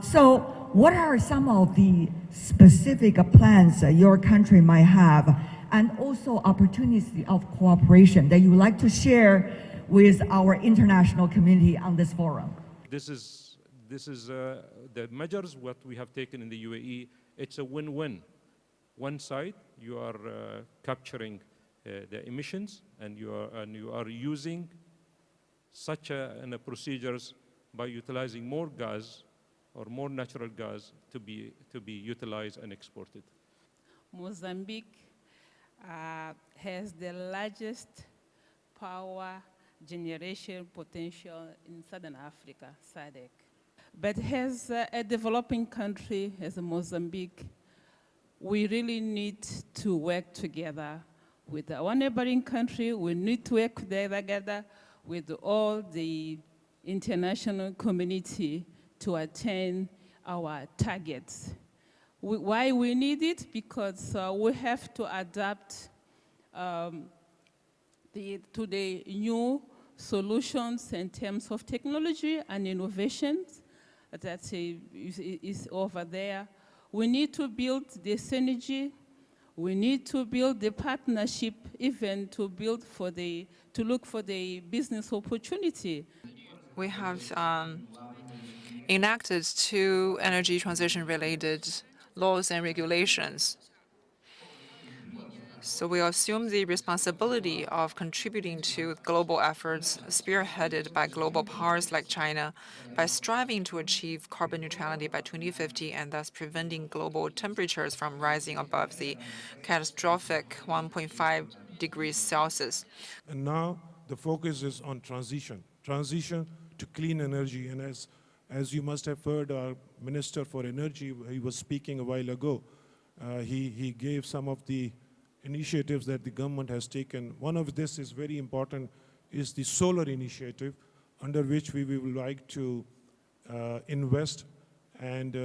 So what are some of the specific plans that your country might have, and also opportunities of cooperation that you would like to share with our international community on this forum? This is the measures what we have taken in the UAE. It's a win-win. One side, you are capturing the emissions, and you are using such procedures by utilizing more gas or more natural gas to be utilized and exported. Mozambique has the largest power generation potential in Southern Africa, SADC. But as a developing country, as Mozambique, we really need to work together with our neighboring country. We need to work together with all the international community to attain our targets. Why we need it? Because we have to adapt to the new solutions in terms of technology and innovations that is over there. We need to build the synergy. We need to build the partnership, even to look for the business opportunity. We have enacted 2 energy transition-related laws and regulations. So we assume the responsibility of contributing to global efforts spearheaded by global powers like China by striving to achieve carbon neutrality by 2050 and thus preventing global temperatures from rising above the catastrophic 1.5 degrees Celsius. And now the focus is on transition to clean energy. And as you must have heard, our Minister for Energy, he was speaking a while ago. He gave some of the initiatives that the government has taken. One of this is very important, is the solar initiative, under which we would like to invest and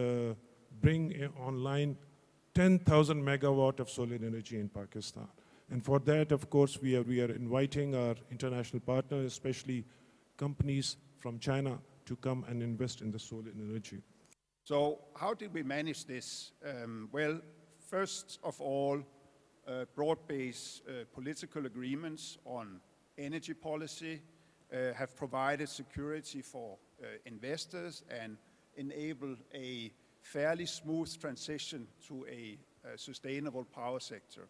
bring online 10,000 megawatt of solar energy in Pakistan. And for that, of course, we are inviting our international partners, especially companies from China, to come and invest in the solar energy. So how did we manage this? Well, first of all, broad-based political agreements on energy policy have provided security for investors and enable a fairly smooth transition to a sustainable power sector.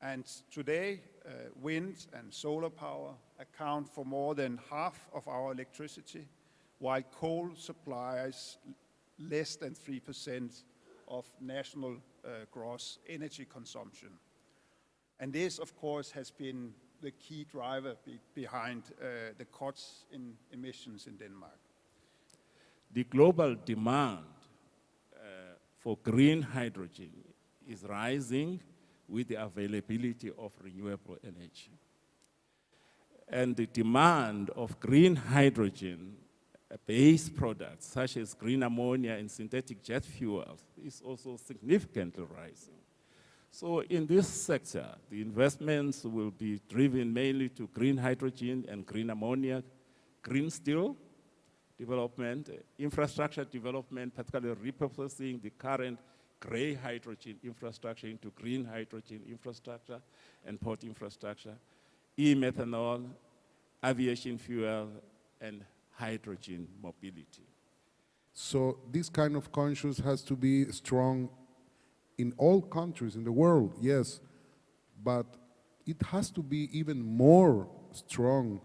And today, wind and solar power account for more than half of our electricity, while coal supplies less than 3% of national gross energy consumption. And this, of course, has been the key driver behind the cuts in emissions in Denmark. The global demand for green hydrogen is rising with the availability of renewable energy. And the demand of green hydrogen-based products, such as green ammonia and synthetic jet fuels, is also significantly rising. So in this sector, the investments will be driven mainly to green hydrogen and green ammonia, green steel development, infrastructure development, particularly repurposing the current gray hydrogen infrastructure into green hydrogen infrastructure and port infrastructure, e-methanol, aviation fuel, and hydrogen mobility. So this kind of conscience has to be strong in all countries in the world, yes, but it has to be even more strong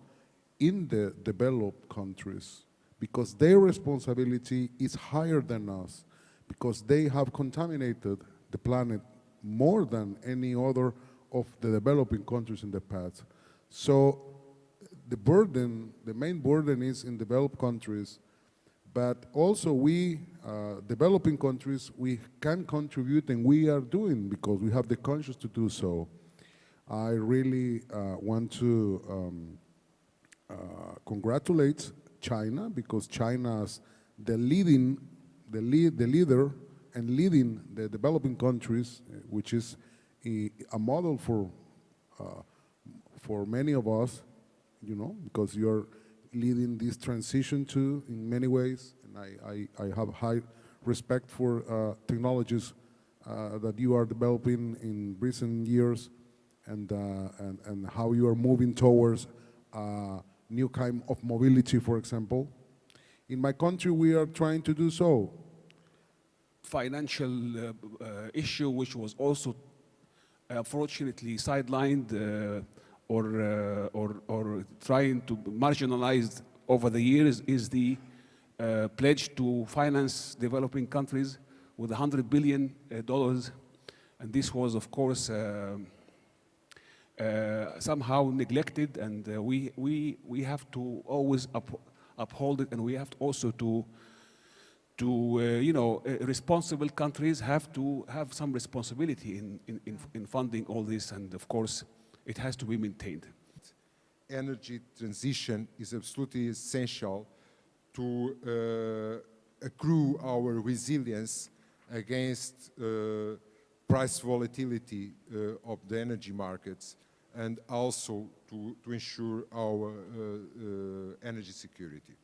in the developed countries because their responsibility is higher than us, because they have contaminated the planet more than any other of the developing countries in the past. So the burden, the main burden is in developed countries, but also we, developing countries, we can contribute, and we are doing because we have the conscience to do so. I really want to congratulate China, because China's the leader and leading the developing countries, which is a model for many of us, you know, because you're leading this transition too in many ways, and and I have high respect for technologies that you are developing in recent years, and how you are moving towards new kind of mobility, for example. In my country, we are trying to do so. Financial issue, which was also unfortunately sidelined or trying to marginalize over the years, is the pledge to finance developing countries with $100 billion. And this was, of course, somehow neglected, and we have to always uphold it, and we have to also to responsible countries have to have some responsibility in funding all this, and of course it has to be maintained. Energy transition is absolutely essential to accrue our resilience against price volatility of the energy markets, and also to ensure our energy security.